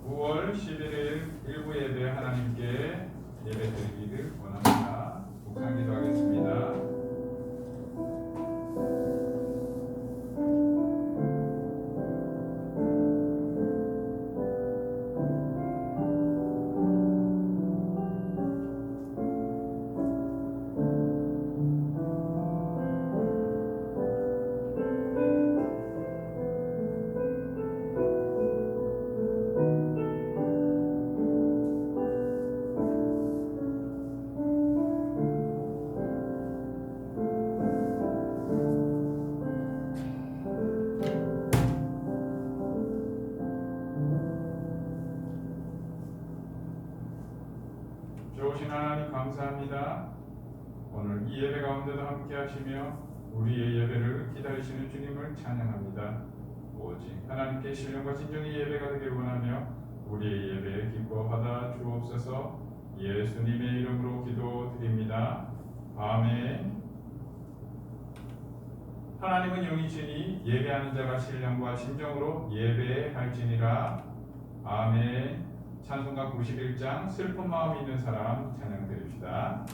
9월 11일 일부 예배 하나님께 예배드리기를 원합니다. 묵상 기도하겠습니다. 좋으신 하나님 감사합니다. 오늘 이 예배 가운데도 함께 하시며 우리의 예배를 기다리시는 주님을 찬양합니다. 오직 하나님께 신령과 진정의 예배가 되길 원하며 우리의 예배에 기뻐하다 주옵소서. 예수님의 이름으로 기도드립니다. 아멘. 하나님은 영이시니 예배하는 자가 신령과 진정으로 예배할지니라. 아멘. 찬송가 91장 슬픈 마음이 있는 사람 찬양 드립시다.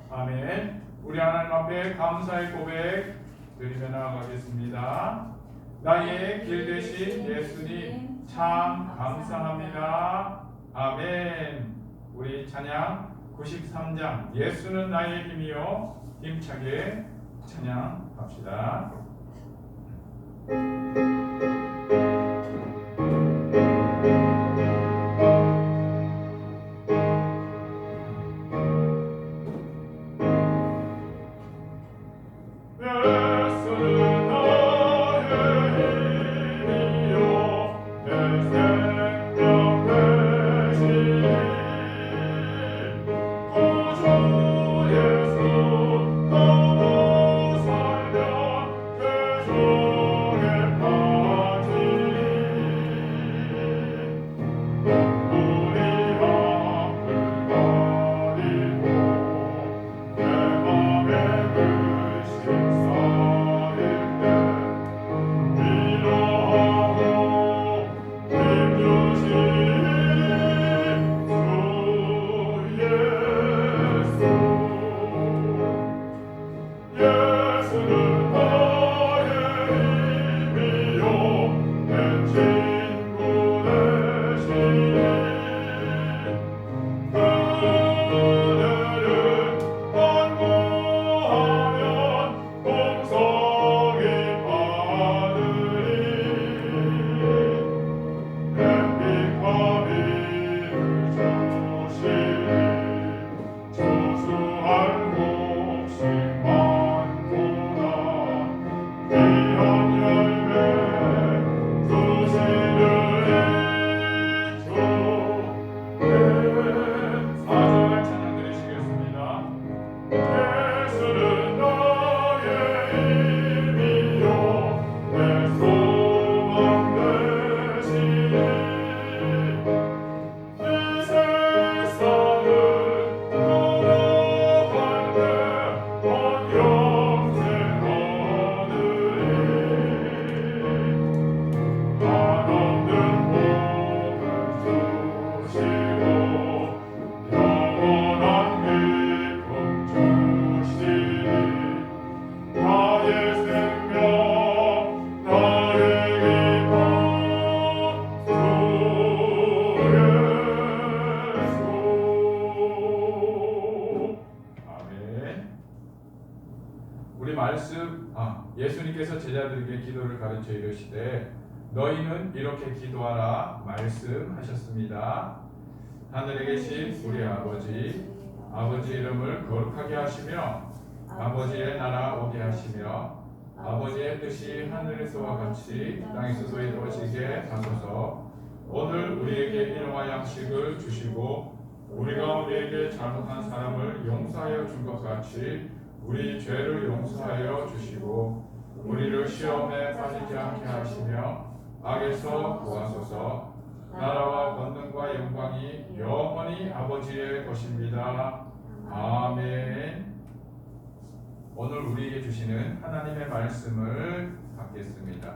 아멘. 우리 하나님 앞에 감사의 고백 드리며 나아가겠습니다. 나의 길 되신 예수님 참 감사합니다. 아멘. 우리 찬양 93장 예수는 나의 힘이요 힘차게 찬양합시다. 가르쳐 이르시되 너희는 이렇게 기도하라 말씀하셨습니다. 하늘에 계신 우리 아버지 이름을 거룩하게 하시며 아버지의 나라 오게 하시며 아버지의 뜻이 하늘에서와 같이 땅에서도 이루어지게 하소서. 오늘 우리에게 일용할 양식을 주시고 우리가 우리에게 잘못한 사람을 용서하여 준 것 같이 우리 죄를 용서하여 주시고 우리를 시험에 빠지지 않게 하시며 악에서 구하소서. 나라와 권능과 영광이 영원히 아버지의 것입니다. 아멘. 오늘 우리에게 주시는 하나님의 말씀을 받겠습니다.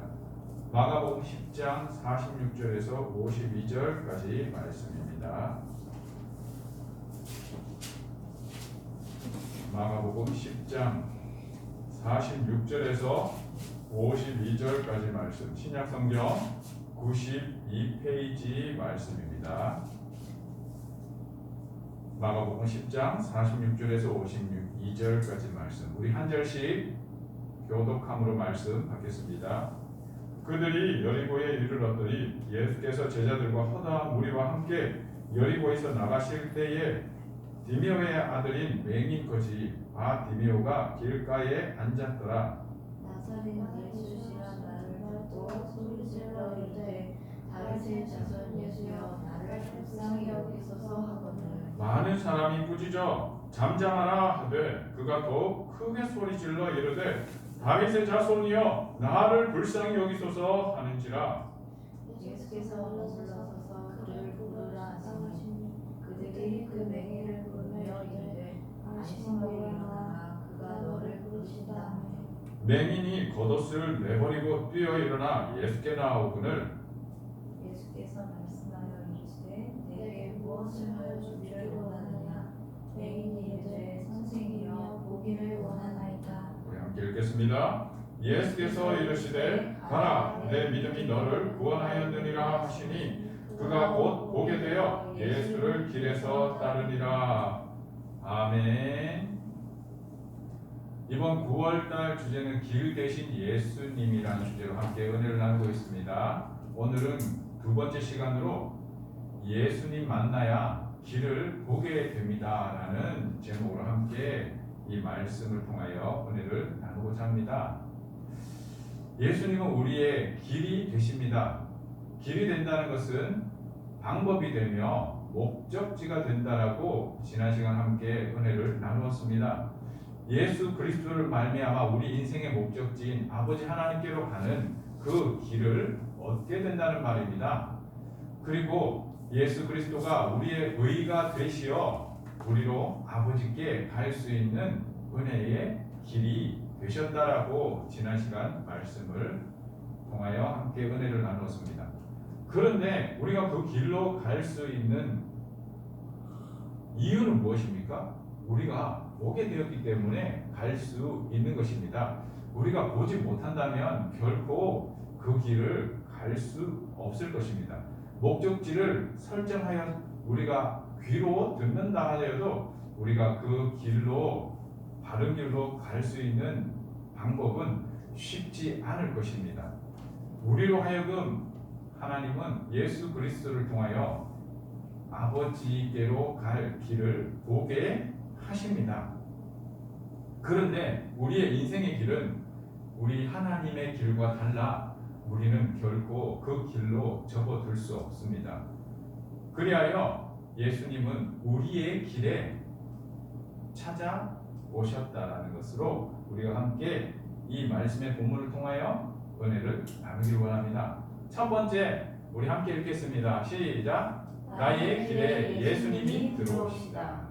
마가복음 10장 46절에서 52절까지 말씀입니다. 마가복음 10장 46절에서 52절까지 말씀, 신약성경 92페이지 말씀입니다. 마가복음 10장 46절에서 52절까지 말씀, 우리 한 절씩 교독함으로 말씀 받겠습니다. 그들이 여리고에 이르렀더니 예수께서 제자들과 허다한 무리와 함께 여리고에서 나가실 때에 디메오의 아들인 맹인 거지 바디메오가 길가에 앉았더라. 나사렛 예수시라 나를 듣고 소리질러 이르되 다윗의 자손 예수여 나를 불쌍히 여기소서 하거늘. 많은 사람이 꾸짖어 잠잠하라 하되 그가 더욱 크게 소리질러 이르되 다윗의 자손이여 나를 불쌍히 여기소서 하는지라. 예수께서 올라서서 그를 부르라 하시니 그들이 그 맹인을 부르며 이르되 안심하고 일어나라 그가 너를 부르신다. 맹인이 겉옷을 내버리고 뛰어 일어나 예수께 나오거늘 예수께서 말씀하여 이르시되 내게 무엇을 하여 주기를 원하느냐. 맹인이 이르되 선생이여 보기를 원하나이다. 우리 함께 읽겠습니다. 예수께서 이르시되 가라 내 믿음이 너를 구원하였느니라 하시니 그가 곧 보게 되어 예수를 길에서 따르니라. 아멘. 이번 9월달 주제는 길 대신 예수님이라는 주제로 함께 은혜를 나누고 있습니다. 오늘은 두 번째 시간으로 예수님 만나야 길을 보게 됩니다 라는 제목으로 함께 이 말씀을 통하여 은혜를 나누고자 합니다. 예수님은 우리의 길이 되십니다. 길이 된다는 것은 방법이 되며 목적지가 된다라고 지난 시간 함께 은혜를 나누었습니다. 예수 그리스도를 말미암아 우리 인생의 목적지인 아버지 하나님께로 가는 그 길을 얻게 된다는 말입니다. 그리고 예수 그리스도가 우리의 의가 되시어 우리로 아버지께 갈 수 있는 은혜의 길이 되셨다라고 지난 시간 말씀을 통하여 함께 은혜를 나누었습니다. 그런데 우리가 그 길로 갈 수 있는 이유는 무엇입니까? 우리가 보게 되었기 때문에 갈 수 있는 것입니다. 우리가 보지 못한다면 결코 그 길을 갈 수 없을 것입니다. 목적지를 설정하여 우리가 귀로 듣는다 하더라도 우리가 그 길로 바른 길로 갈 수 있는 방법은 쉽지 않을 것입니다. 우리로 하여금 하나님은 예수 그리스도를 통하여 아버지께로 갈 길을 보게 하십니다. 그런데 우리의 인생의 길은 우리 하나님의 길과 달라 우리는 결코 그 길로 접어들 수 없습니다. 그리하여 예수님은 우리의 길에 찾아오셨다라는 것으로 우리가 함께 이 말씀의 본문을 통하여 은혜를 나누길 원합니다. 첫 번째 우리 함께 읽겠습니다. 시작. 나의 길에 예수님이 들어오시다.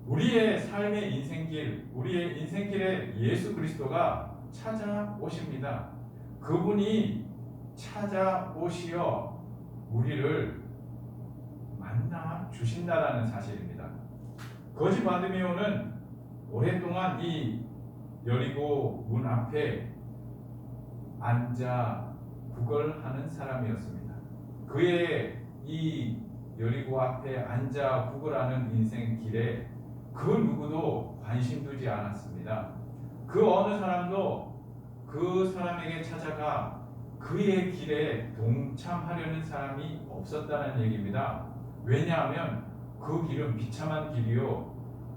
우리의 삶의 인생길, 우리의 인생길에 예수 그리스도가 찾아오십니다. 그분이 찾아오시어 우리를 만나 주신다라는 사실입니다. 거지 바디메오는 오랫동안 이 여리고 문 앞에 앉아 구걸하는 사람이었습니다. 그의 이 여리고 앞에 앉아 구걸하는 인생 길에 그 누구도 관심 두지 않았습니다. 그 어느 사람도 그 사람에게 찾아가 그의 길에 동참하려는 사람이 없었다는 얘기입니다. 왜냐하면 그 길은 비참한 길이요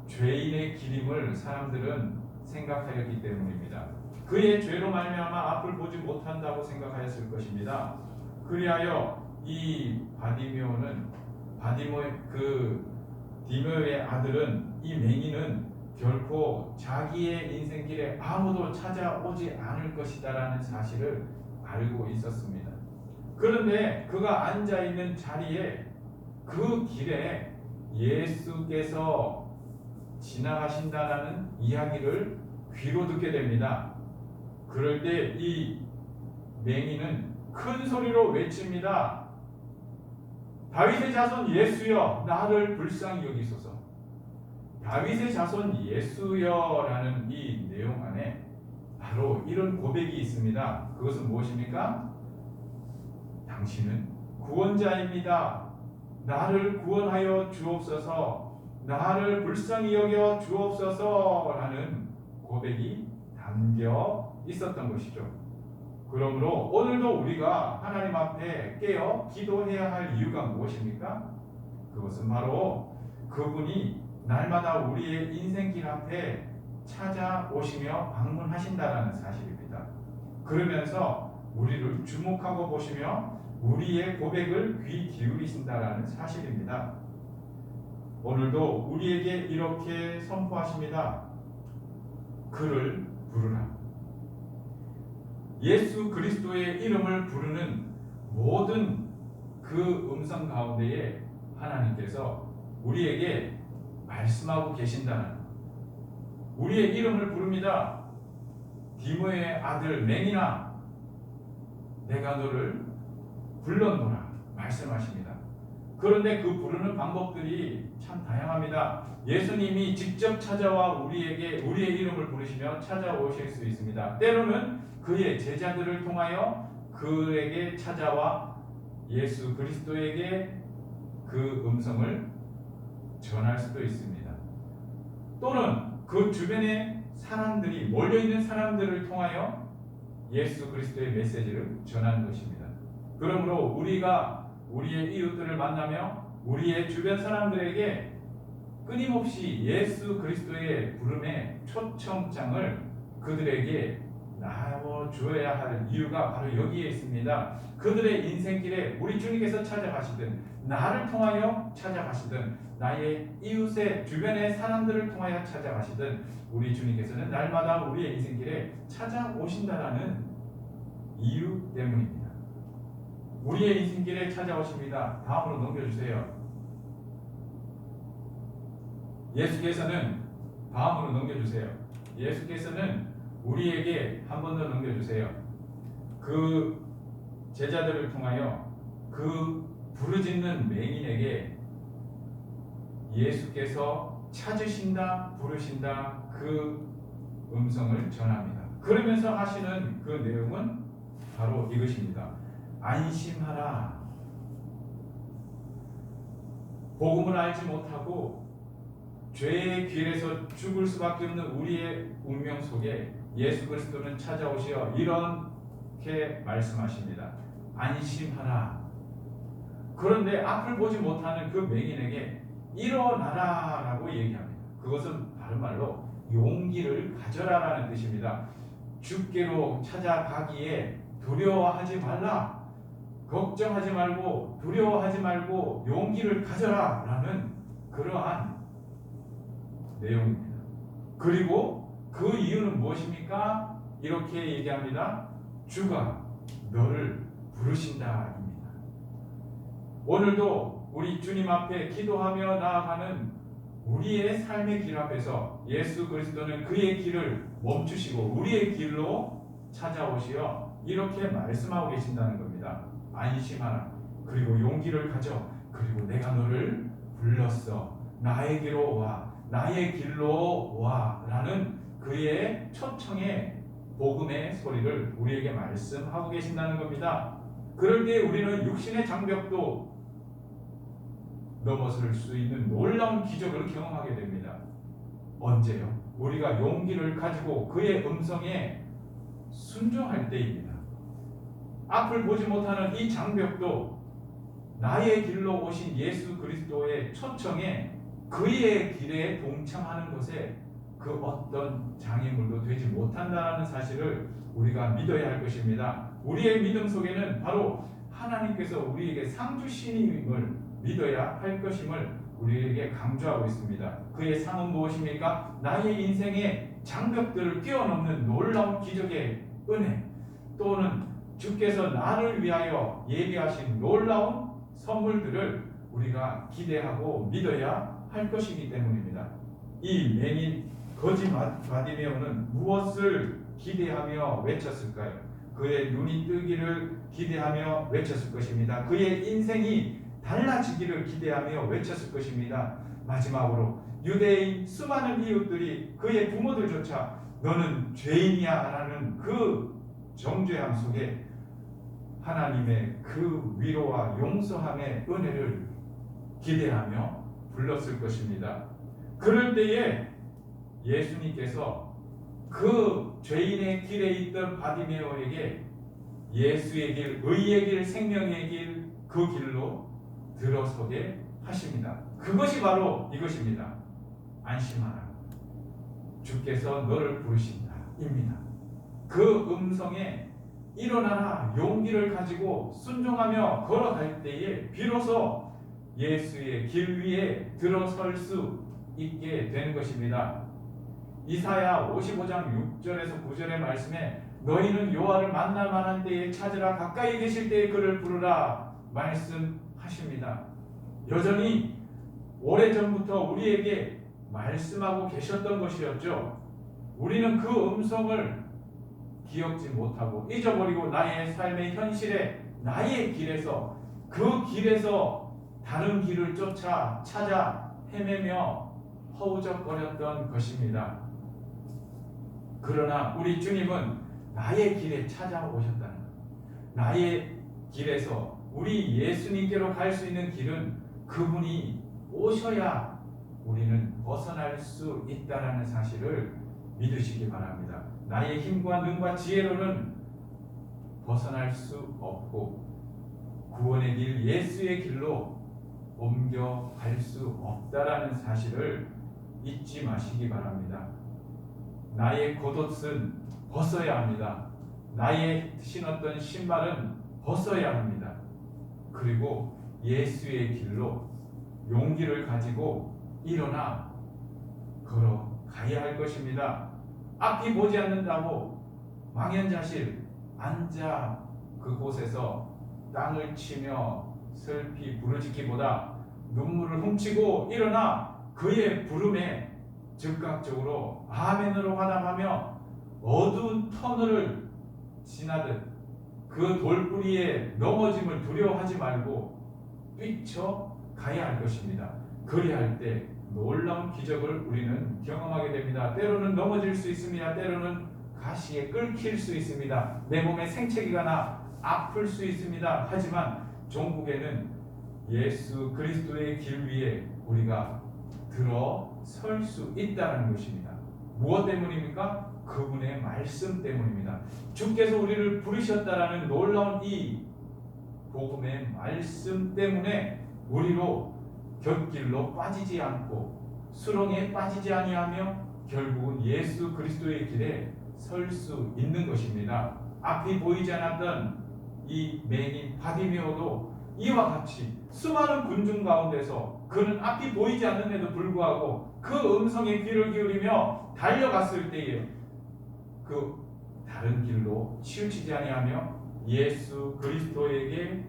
죄인의 길임을 사람들은 생각하였기 때문입니다. 그의 죄로 말미암아 앞을 보지 못한다고 생각하였을 것입니다. 그리하여 이 디모의 아들은 이 맹인은 결코 자기의 인생길에 아무도 찾아오지 않을 것이다라는 사실을 알고 있었습니다. 그런데 그가 앉아있는 자리에 그 길에 예수께서 지나가신다라는 이야기를 귀로 듣게 됩니다. 그럴 때 이 맹인은 큰 소리로 외칩니다. 다윗의 자손 예수여 나를 불쌍히 여기소서. 다윗의 자손 예수여라는 이 내용 안에 바로 이런 고백이 있습니다. 그것은 무엇입니까? 당신은 구원자입니다. 나를 구원하여 주옵소서. 나를 불쌍히 여겨 주옵소서라는 고백이 담겨 있었던 것이죠. 그러므로 오늘도 우리가 하나님 앞에 깨어 기도해야 할 이유가 무엇입니까? 그것은 바로 그분이 날마다 우리의 인생길 앞에 찾아오시며 방문하신다라는 사실입니다. 그러면서 우리를 주목하고 보시며 우리의 고백을 귀 기울이신다라는 사실입니다. 오늘도 우리에게 이렇게 선포하십니다. 그를 부르라. 예수 그리스도의 이름을 부르는 모든 그 음성 가운데에 하나님께서 우리에게 말씀하고 계신다는, 우리의 이름을 부릅니다. 디모의 아들 맹인아 내가 너를 불렀노라 말씀하십니다. 그런데 그 부르는 방법들이 참 다양합니다. 예수님이 직접 찾아와 우리에게 우리의 이름을 부르시며 찾아오실 수 있습니다. 때로는 그의 제자들을 통하여 그에게 찾아와 예수 그리스도에게 그 음성을 전할 수도 있습니다. 또는 그 주변의 사람들이 몰려있는 사람들을 통하여 예수 그리스도의 메시지를 전하는 것입니다. 그러므로 우리가 우리의 이웃들을 만나며 우리의 주변 사람들에게 끊임없이 예수 그리스도의 부름의 초청장을 그들에게 나눠주어야 할 이유가 바로 여기에 있습니다. 그들의 인생길에 우리 주님께서 찾아가시든 나를 통하여 찾아가시든 나의 이웃의 주변의 사람들을 통하여 찾아가시든 우리 주님께서는 날마다 우리의 인생길에 찾아오신다라는 이유 때문입니다. 우리의 인생길에 찾아오십니다. 다음으로 넘겨주세요. 예수께서는 다음으로 넘겨주세요. 예수께서는 우리에게 한 번 더 넘겨주세요. 그 제자들을 통하여 그 부르짖는 맹인에게 예수께서 찾으신다, 부르신다 그 음성을 전합니다. 그러면서 하시는 그 내용은 바로 이것입니다. 안심하라. 복음을 알지 못하고 죄의 길에서 죽을 수밖에 없는 우리의 운명 속에 예수 그리스도는 찾아오시어 이렇게 말씀하십니다. 안심하라. 그런데 앞을 보지 못하는 그 맹인에게 일어나라 라고 얘기합니다. 그것은 다른 말로 용기를 가져라라는 뜻입니다. 주께로 찾아가기에 두려워하지 말라. 걱정하지 말고 두려워하지 말고 용기를 가져라 라는 그러한 내용입니다. 그리고 그 이유는 무엇입니까? 이렇게 얘기합니다. 주가 너를 부르신다입니다. 오늘도 우리 주님 앞에 기도하며 나아가는 우리의 삶의 길 앞에서 예수 그리스도는 그의 길을 멈추시고 우리의 길로 찾아오시어 이렇게 말씀하고 계신다는 겁니다. 안심하라. 그리고 용기를 가져. 그리고 내가 너를 불렀어. 나에게로 와. 나의 길로 와. 라는 그의 초청의 복음의 소리를 우리에게 말씀하고 계신다는 겁니다. 그럴 때 우리는 육신의 장벽도 넘어설 수 있는 놀라운 기적을 경험하게 됩니다. 언제요? 우리가 용기를 가지고 그의 음성에 순종할 때입니다. 앞을 보지 못하는 이 장벽도 나의 길로 오신 예수 그리스도의 초청에 그의 길에 동참하는 것에 그 어떤 장애물도 되지 못한다는 사실을 우리가 믿어야 할 것입니다. 우리의 믿음 속에는 바로 하나님께서 우리에게 상 주심을 믿어야 할 것임을 우리에게 강조하고 있습니다. 그의 상은 무엇입니까? 나의 인생의 장벽들을 뛰어넘는 놀라운 기적의 은혜, 또는 주께서 나를 위하여 예비하신 놀라운 선물들을 우리가 기대하고 믿어야 할 것이기 때문입니다. 이 맹인 거지 바디메오는 무엇을 기대하며 외쳤을까요? 그의 눈이 뜨기를 기대하며 외쳤을 것입니다. 그의 인생이 달라지기를 기대하며 외쳤을 것입니다. 마지막으로 유대인 수많은 이웃들이 그의 부모들조차 너는 죄인이야 라는 그 정죄함 속에 하나님의 그 위로와 용서함의 은혜를 기대하며 불렀을 것입니다. 그럴 때에 예수님께서 그 죄인의 길에 있던 바디메오에게 예수의 길, 의의 길, 생명의 길, 그 길로 들어서게 하십니다. 그것이 바로 이것입니다. 안심하라. 주께서 너를 부르신다. 입니다. 그 음성에 일어나라 용기를 가지고 순종하며 걸어갈 때에 비로소 예수의 길 위에 들어설 수 있게 되는 것입니다. 이사야 55장 6절에서 9절의 말씀에 너희는 여호와를 만날 만한 때에 찾으라 가까이 계실 때에 그를 부르라 말씀하십니다. 여전히 오래전부터 우리에게 말씀하고 계셨던 것이었죠. 우리는 그 음성을 기억지 못하고 잊어버리고 나의 삶의 현실에 나의 길에서 그 길에서 다른 길을 쫓아 찾아 헤매며 허우적거렸던 것입니다. 그러나 우리 주님은 나의 길에 찾아오셨다는 것. 나의 길에서 우리 예수님께로 갈 수 있는 길은 그분이 오셔야 우리는 벗어날 수 있다는 사실을 믿으시기 바랍니다. 나의 힘과 능과 지혜로는 벗어날 수 없고 구원의 길 예수의 길로 옮겨갈 수 없다라는 사실을 잊지 마시기 바랍니다. 나의 겉옷은 벗어야 합니다. 나의 신었던 신발은 벗어야 합니다. 그리고 예수의 길로 용기를 가지고 일어나 걸어가야 할 것입니다. 앞이 보지 않는다고 망연자실 앉아 그곳에서 땅을 치며 슬피 부르짖기보다 눈물을 훔치고 일어나 그의 부름에 즉각적으로 아멘으로 화답하며 어두운 터널을 지나듯 그 돌뿌리에 넘어짐을 두려워하지 말고 뛰쳐가야 할 것입니다. 그리할 때 놀라운 기적을 우리는 경험하게 됩니다. 때로는 넘어질 수 있습니다. 때로는 가시에 끓길 수 있습니다. 내 몸에 생채기가 나 아플 수 있습니다. 하지만 종국에는 예수 그리스도의 길 위에 우리가 들어설 수 있다는 것입니다. 무엇 때문입니까? 그분의 말씀 때문입니다. 주께서 우리를 부르셨다라는 놀라운 이 복음의 말씀 때문에 우리로 곁길로 빠지지 않고 수렁에 빠지지 아니하며 결국은 예수 그리스도의 길에 설 수 있는 것입니다. 앞이 보이지 않았던 이 맹인 바디메오도 이와 같이 수많은 군중 가운데서 그는 앞이 보이지 않는데도 불구하고 그 음성에 귀를 기울이며 달려갔을 때에 그 다른 길로 치우치지 아니하며 예수 그리스도에게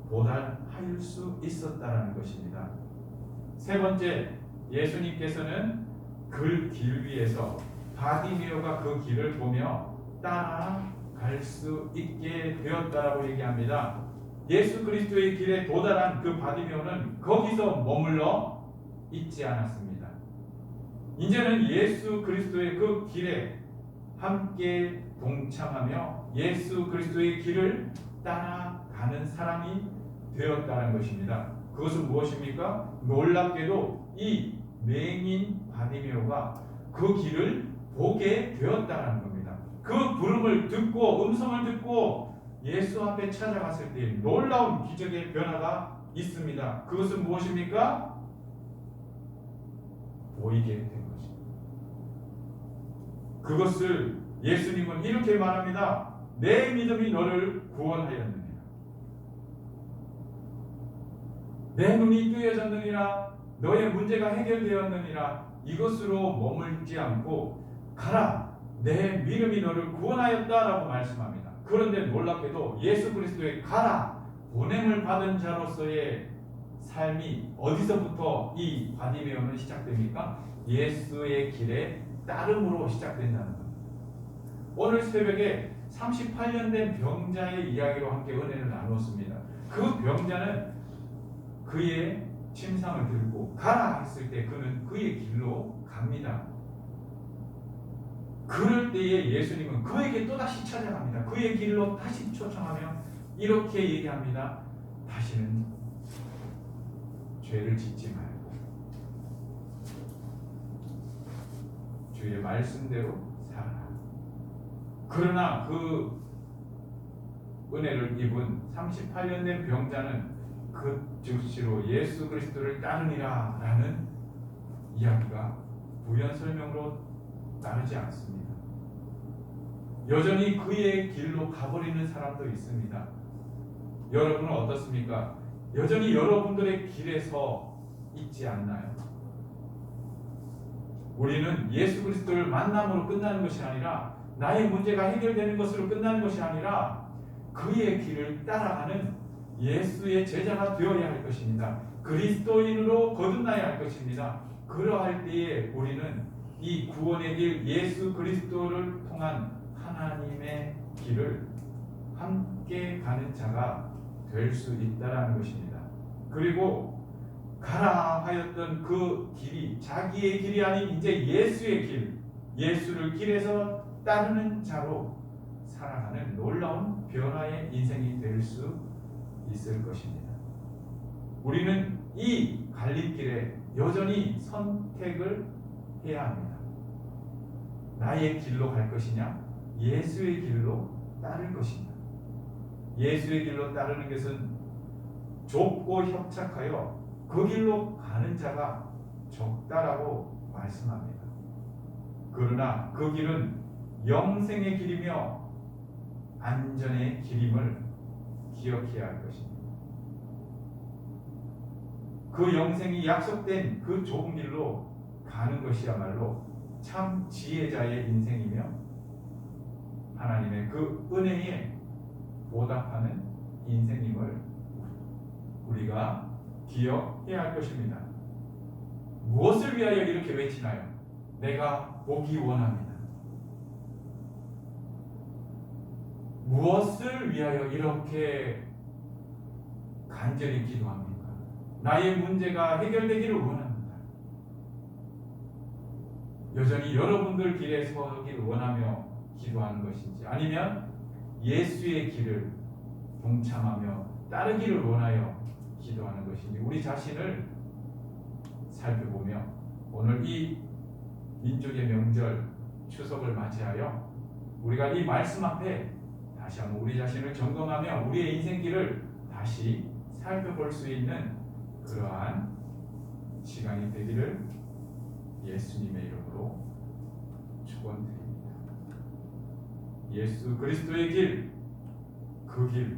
도달할 수 있었다는 것입니다. 세 번째, 예수님께서는 그 길 위에서 바디메오가 그 길을 보며 따라갈 수 있게 되었다라고 얘기합니다. 예수 그리스도의 길에 도달한 그 바디메오는 거기서 머물러 있지 않았습니다. 이제는 예수 그리스도의 그 길에 함께 동참하며 예수 그리스도의 길을 따라가는 사람이 되었다는 것입니다. 그것은 무엇입니까? 놀랍게도 이 맹인 바디메오가 그 길을 보게 되었다는 겁니다. 그 부름을 듣고 음성을 듣고 예수 앞에 찾아갔을 때 놀라운 기적의 변화가 있습니다. 그것은 무엇입니까? 보이게 된 것입니다. 그것을 예수님은 이렇게 말합니다. 내 믿음이 너를 구원하였느니라. 내 눈이 뜨여졌느니라. 너의 문제가 해결되었느니라. 이것으로 머물지 않고 가라. 내 믿음이 너를 구원하였다라고 말씀합니다. 그런데 놀랍게도 예수 그리스도의 가라. 보냄을 받은 자로서의 삶이 어디서부터 이 바디메오는 시작됩니까? 예수의 길에 따름으로 시작된다는 겁니다. 오늘 새벽에 38년 된 병자의 이야기로 함께 은혜를 나누었습니다. 그 병자는 그의 침상을 들고 가라 했을 때 그는 그의 길로 갑니다. 그럴 때에 예수님은 그에게 또다시 찾아갑니다. 그의 길로 다시 초청하며 이렇게 얘기합니다. 다시는 죄를 짓지 말고 주의 말씀대로 살아라. 그러나 그 은혜를 입은 38년 된 병자는 그 즉시로 예수 그리스도를 따르니라 라는 이야기가 부연 설명으로 따르지 않습니다. 여전히 그의 길로 가버리는 사람도 있습니다. 여러분은 어떻습니까? 여전히 여러분들의 길에서 있지 않나요? 우리는 예수 그리스도를 만남으로 끝나는 것이 아니라 나의 문제가 해결되는 것으로 끝나는 것이 아니라 그의 길을 따라가는 예수의 제자가 되어야 할 것입니다. 그리스도인으로 거듭나야 할 것입니다. 그러할 때에 우리는 이 구원의 길 예수 그리스도를 통한 하나님의 길을 함께 가는 자가 될 수 있다라는 것입니다. 그리고 가라 하였던 그 길이 자기의 길이 아닌 이제 예수의 길, 예수를 길에서 따르는 자로 살아가는 놀라운 변화의 인생이 될 수 있을 것입니다. 우리는 이 갈림길에 여전히 선택을 해야 합니다. 나의 길로 갈 것이냐, 예수의 길로 따를 것이냐. 예수의 길로 따르는 것은 좁고 협착하여 그 길로 가는 자가 적다라고 말씀합니다. 그러나 그 길은 영생의 길이며 안전의 길임을 기억해야 할 것입니다. 그 영생이 약속된 그 좁은 길로 가는 것이야말로 참 지혜자의 인생이며 하나님의 그 은혜에 보답하는 인생임을 우리가 기억해야 할 것입니다. 무엇을 위하여 이렇게 외치나요? 내가 보기 원합니다. 무엇을 위하여 이렇게 간절히 기도합니까? 나의 문제가 해결되기를 원합니다. 여전히 여러분들 길에 서기를 원하며 기도하는 것인지 아니면 예수의 길을 동참하며 따르기를 원하여 기도하는 것인지 우리 자신을 살펴보며 오늘 이 민족의 명절 추석을 맞이하여 우리가 이 말씀 앞에 다시 한번 우리 자신을 점검하며 우리의 인생길을 다시 살펴볼 수 있는 그러한 시간이 되기를 예수님의 이름으로 축원드립니다. 예수 그리스도의 길, 그 길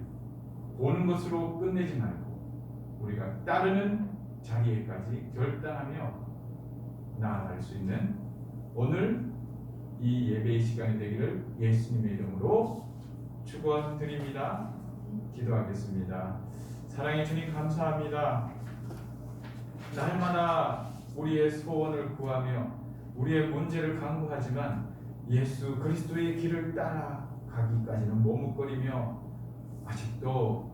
보는 것으로 끝내지 말고 우리가 따르는 자리에까지 결단하며 나아갈 수 있는 오늘 이 예배의 시간이 되기를 예수님의 이름으로 축원드립니다. 기도하겠습니다. 사랑의 주님 감사합니다. 날마다 우리의 소원을 구하며 우리의 문제를 간구하지만 예수 그리스도의 길을 따라가기까지는 머뭇거리며 아직도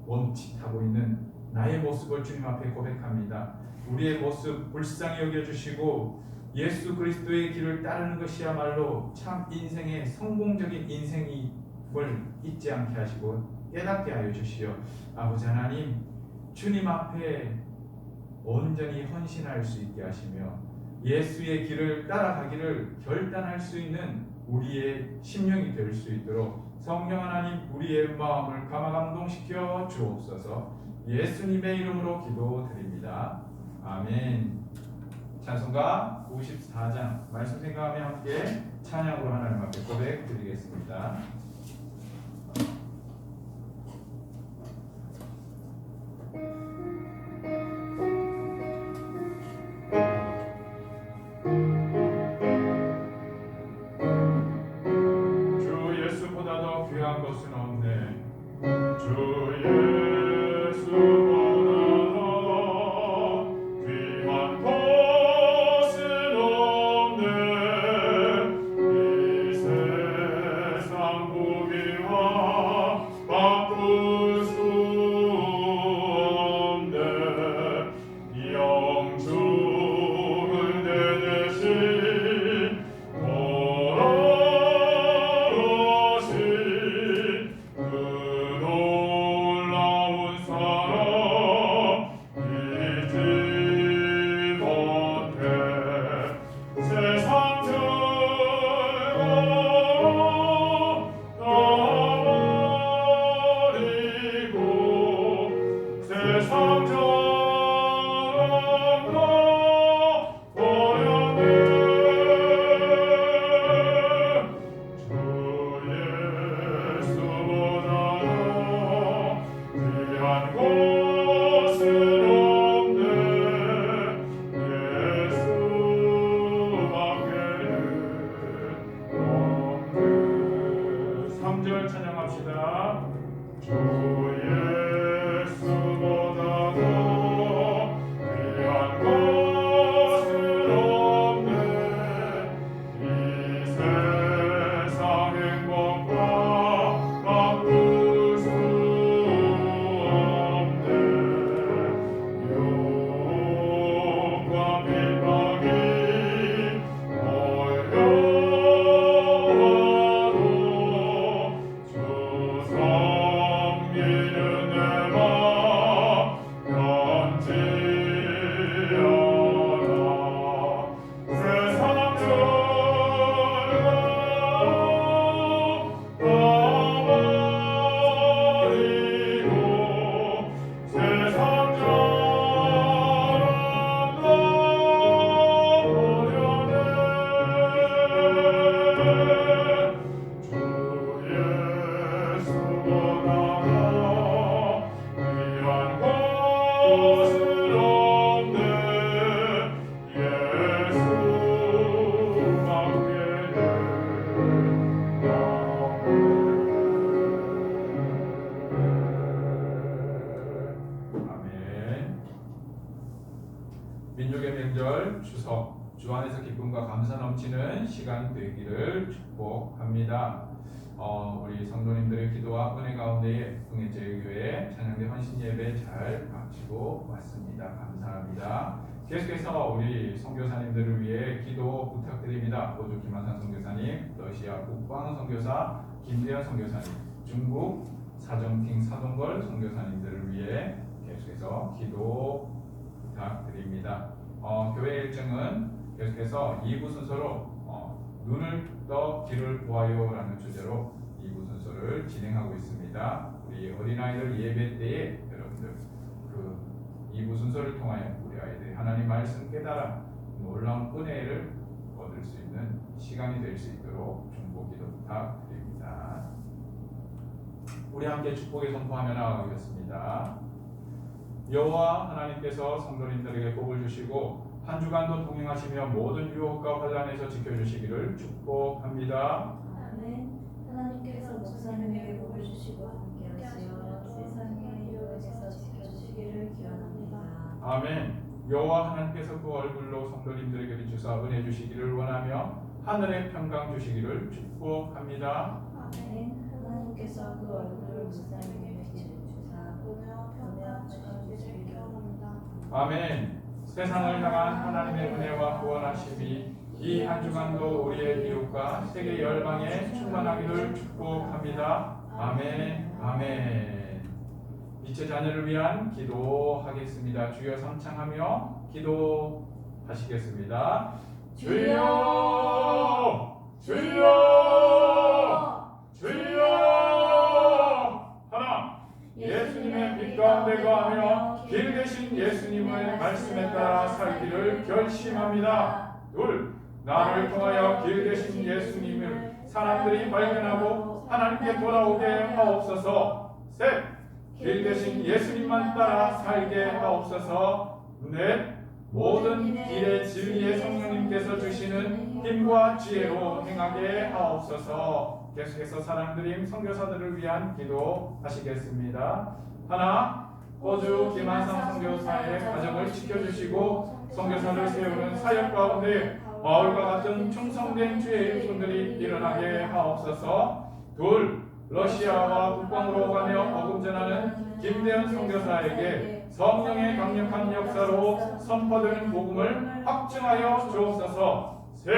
멈칫하고 있는 나의 모습을 주님 앞에 고백합니다. 우리의 모습 불쌍히 여겨주시고 예수 그리스도의 길을 따르는 것이야말로 참 인생의 성공적인 인생임을 잊지 않게 하시고 깨닫게 하여 주시오. 아버지 하나님, 주님 앞에 온전히 헌신할 수 있게 하시며 예수의 길을 따라가기를 결단할 수 있는 우리의 심령이 될 수 있도록 성령 하나님 우리의 마음을 감화감동시켜 주옵소서. 예수님의 이름으로 기도드립니다. 아멘. 찬송가 54장 말씀 생각하며 함께 찬양으로 하나님 앞에 고백 드리겠습니다. 주 예수보다 더 귀한 것은 없네. 주 예수보다 더 귀한 것은 없네. 이 세상 부귀와 바꿀 수 없네. 영주를 내 대신 돌아오신 그 놀라운 사랑 잊지 못해. 세상 저버리고 세상 버렸네. 주 예수보다 귀한 것은 없네. 예수밖에는 없네. 3절 찬양합시다. 주 예수보다 더 귀한 것은 없네. 이 세상 행복과 바꿀 수 없네. 욕과 핍박이 몰려와도 주 섬기는 내 맘 변치 않아. 세상 저버리고 세상 저버렸네. 주 예수보다 귀한 것은 없네. 예수밖에는 아멘. 민족의 명절 추석 주 안에서 기쁨과 감사 넘치는 시간 되기를 축복합니다. 우리 성도님들의 기도와 은혜 가운데에 흥해제일교회 찬양대 헌신 예배 잘 마치고 왔습니다. 감사합니다. 계속해서 우리 선교사님들을 위해 기도 부탁드립니다. 호주 김한산 선교사님, 러시아 국방 선교사 김대현 선교사님, 중국 사정팅 사동걸 선교사님들을 위해 계속해서 기도 부탁드립니다. 교회 일정은 계속해서 2부 순서로 눈을 떠 길을 보아요라는 주제로 2부 순서를 진행하고 있습니다. 우리 어린아이들 예배 때에 여러분들 그 2부 순서를 통하여 우리 아이들이 하나님 말씀 깨달아 놀라운 은혜를 얻을 수 있는 시간이 될 수 있도록 중보기도 부탁드립니다. 우리 함께 축복의 선포하며 나아가겠습니다. 여호와 하나님께서 성도님들에게 복을 주시고 한 주간도 동행하시며 모든 유혹과 환난에서 지켜주시기를 축복합니다. 아멘. 하나님께서 목사님에게 복을 주시고 함께하시어 세상의 유혹에서 지켜주시기를 기원합니다. 아멘. 여호와 하나님께서 그 얼굴로 성도님들에게 비추사 은혜 주시기를 원하며 하늘의 평강 주시기를 축복합니다. 아멘. 하나님께서 그 얼굴을 목사님에게 비추사 보며 평강 주시기를 기원합니다. 아멘. 세상을 향한 하나님의 은혜와 구원하심이 이 한 주간도 우리의 이웃과 세계 열방에 충만하기를 축복합니다. 아멘. 아멘. 빛의 자녀를 위한 기도하겠습니다. 주여 삼창하며 기도합니다. 하시겠습니다. 주여 주여 주여. 하나, 예수님의 빛 가운데 거하며 길 대신 예수님의 말씀에 따라 살기를 결심합니다. 둘, 나를 통하여 길 대신 예수님을 사람들이 발견하고 하나님께 돌아오게 하옵소서. 셋, 길 대신 예수님만 따라 살게 하옵소서. 넷, 모든 길의 진리의 성령님께서 주시는 힘과 지혜로 행하게 하옵소서. 계속해서 사랑드림 선교사들을 위한 기도 하시겠습니다. 하나, 호주 김한상 선교사의 가정을 지켜주시고 선교사를 세우는 사역 가운데 바울과 같은 충성된 주의 일꾼들이 일어나게 하옵소서. 둘, 러시아와 국방으로 가며 복음 전하는 김대현 선교사에게 성령의 강력한 역사로 선포되는 복음을 확증하여 주옵소서. 셋,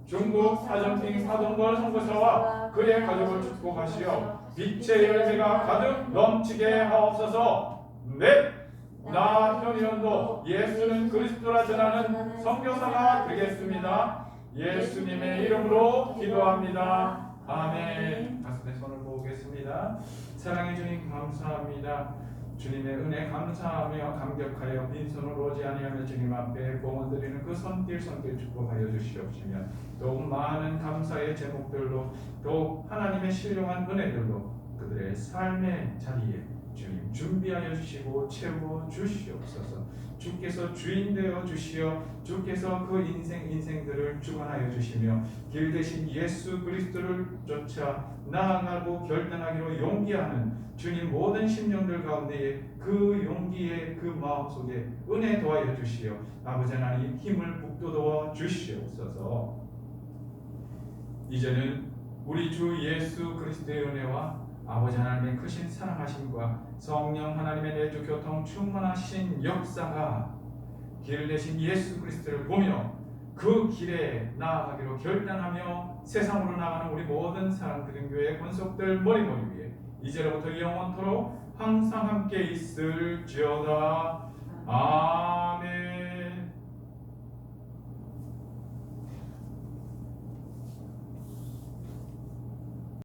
중국 아전팅 사동걸 선교사와 그의 가족을 축복하시어 빛의 열매가 가득 넘치게 하옵소서. 넷, 나 현이원도 예수는 그리스도라 전하는 선교사가 되겠습니다. 예수님의 이름으로 기도합니다. 아멘. 가슴에 손을 모으겠습니다. 사랑해 주님 감사합니다. 주님의 은혜 감사하며 감격하여 빈손으로 오지 아니하며 주님 앞에 봉헌드리는 그 손길 축복하여 주시옵시며 더욱 많은 감사의 제목들로 더욱 하나님의 신령한 은혜들로 그들의 삶의 자리에 주님 준비하여 주시고 채워 주시옵소서. 주께서 주인 되어 주시어 주께서 그 인생들을 주관하여 주시며 길 대신 예수 그리스도를 쫓아 나아가고 결단하기로 용기하는 주님 모든 심령들 가운데에 그 용기의 그 마음속에 은혜 더하여 주시어 아버지 하나님 힘을 북돋워 주시옵소서. 이제는 우리 주 예수 그리스도의 은혜와 아버지 하나님의 크신 사랑하심과 성령 하나님의 내주 교통 충만하신 역사가 길 대신 예수 그리스도를 보며 그 길에 나아가기로 결단하며 세상으로 나가는 우리 모든 사랑드린 교회 권속들 머리머리 위에 이제로부터 영원토록 항상 함께 있을지어다. 아멘.